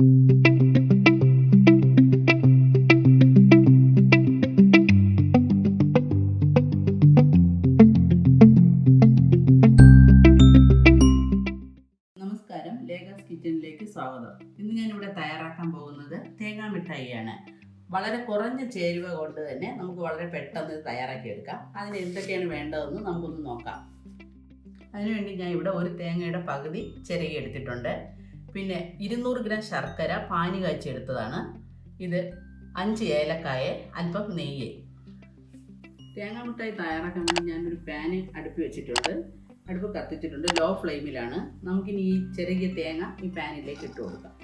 നമസ്കാരം, ലേഖാസ് കിച്ചണിലേക്ക് സ്വാഗതം. ഇന്ന് ഞാനിവിടെ തയ്യാറാക്കാൻ പോകുന്നത് തേങ്ങാ മിഠായിയാണ്. വളരെ കുറഞ്ഞ ചേരുവ കൊണ്ട് തന്നെ നമുക്ക് വളരെ പെട്ടെന്ന് തയ്യാറാക്കിയെടുക്കാം. അതിന് എന്തൊക്കെയാണ് വേണ്ടതെന്ന് നമുക്കൊന്ന് നോക്കാം. അതിനുവേണ്ടി ഞാൻ ഇവിടെ ഒരു തേങ്ങയുടെ പകുതി ചിരകി എടുത്തിട്ടുണ്ട്. പിന്നെ 200 ഗ്രാം ശർക്കര പാനി കാച്ചെടുത്തതാണ്. ഇത് 5 ഏലക്കായ, അല്പം നെയ്യ്. തേങ്ങാ മിഠായി തയ്യാറാക്കാൻ വേണ്ടി ഞാനൊരു പാന് അടുപ്പി വെച്ചിട്ടുണ്ട്. അടുപ്പ് കത്തിച്ചിട്ടുണ്ട്. ലോ ഫ്ലെയിമിലാണ്. നമുക്കിനി ഈ ചിരകിയ തേങ്ങ ഈ പാനിലേക്ക് ഇട്ട് കൊടുക്കാം.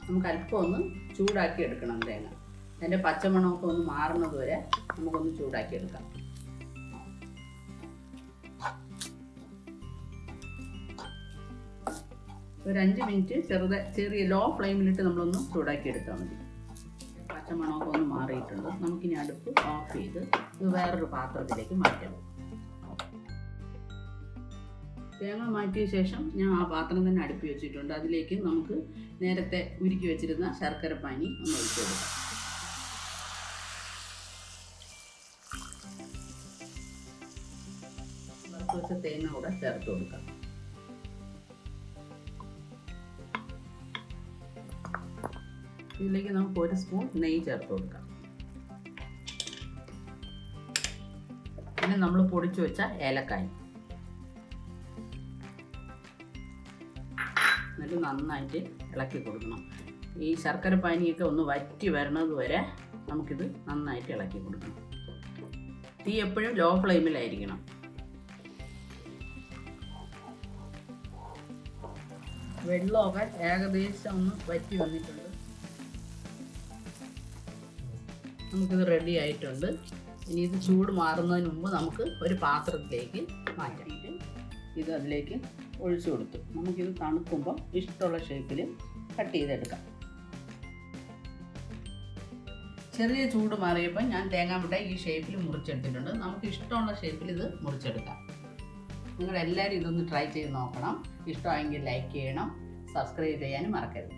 നമുക്ക് അല്പം ഒന്ന് ചൂടാക്കി എടുക്കണം തേങ്ങ. അതിൻ്റെ പച്ചമണമൊക്കെ ഒന്ന് മാറുന്നത് വരെ നമുക്കൊന്ന് ചൂടാക്കി എടുക്കാം. ഒരു 5 മിനിറ്റ് ചെറിയ ലോ ഫ്ലെയിമിലിട്ട് നമ്മളൊന്ന് ചൂടാക്കി എടുത്താൽ മതി. പച്ചമണമൊക്കെ ഒന്ന് മാറിയിട്ടുണ്ട്. നമുക്കിനി അടുപ്പ് ഓഫ് ചെയ്ത് ഇത് വേറൊരു പാത്രത്തിലേക്ക് മാറ്റാം. തേങ്ങ മാറ്റിയ ശേഷം ഞാൻ ആ പാത്രം തന്നെ അടുപ്പി വെച്ചിട്ടുണ്ട്. അതിലേക്ക് നമുക്ക് നേരത്തെ ഉരുക്കി വെച്ചിരുന്ന ശർക്കര പാനി ഒന്ന് ഒഴിച്ചു കൊടുക്കാം. വറുത്ത് വെച്ച തേങ്ങ കൂടെ ചേർത്ത് കൊടുക്കാം. ഇതിലേക്ക് നമുക്ക് 1 സ്പൂൺ നെയ്യ് ചേർത്ത് കൊടുക്കാം. പിന്നെ നമ്മൾ പൊടിച്ചു വെച്ച ഏലക്കായ എന്നിട്ട് നന്നായിട്ട് ഇളക്കി കൊടുക്കണം. ഈ ശർക്കര പാനിയൊക്കെ ഒന്ന് വറ്റി വരണത് വരെ നമുക്കിത് നന്നായിട്ട് ഇളക്കി കൊടുക്കണം. തീ എപ്പോഴും ലോ ഫ്ലെയിമിലായിരിക്കണം. വെള്ളമൊക്കെ ഏകദേശം ഒന്ന് വറ്റി വന്നിട്ടുണ്ട്. നമുക്കിത് റെഡി ആയിട്ടുണ്ട്. ഇനി ഇത് ചൂട് മാറുന്നതിന് മുമ്പ് നമുക്ക് ഒരു പാത്രത്തിലേക്ക് മാറ്റിയിട്ട് ഇത് അതിലേക്ക് ഒഴിച്ചു കൊടുത്തു. നമുക്കിത് തണുക്കുമ്പോൾ ഇഷ്ടമുള്ള ഷേപ്പിൽ കട്ട് ചെയ്തെടുക്കാം. ചെറിയ ചൂട് മാറിയപ്പോൾ ഞാൻ തേങ്ങാ മിഠായി ഈ ഷേപ്പിൽ മുറിച്ചെടുത്തിട്ടുണ്ട്. നമുക്ക് ഇഷ്ടമുള്ള ഷേപ്പിൽ ഇത് മുറിച്ചെടുക്കാം. നിങ്ങളെല്ലാവരും ഇതൊന്ന് ട്രൈ ചെയ്ത് നോക്കണം. ഇഷ്ടമായെങ്കിൽ ലൈക്ക് ചെയ്യണം, സബ്സ്ക്രൈബ് ചെയ്യാനും മറക്കരുത്.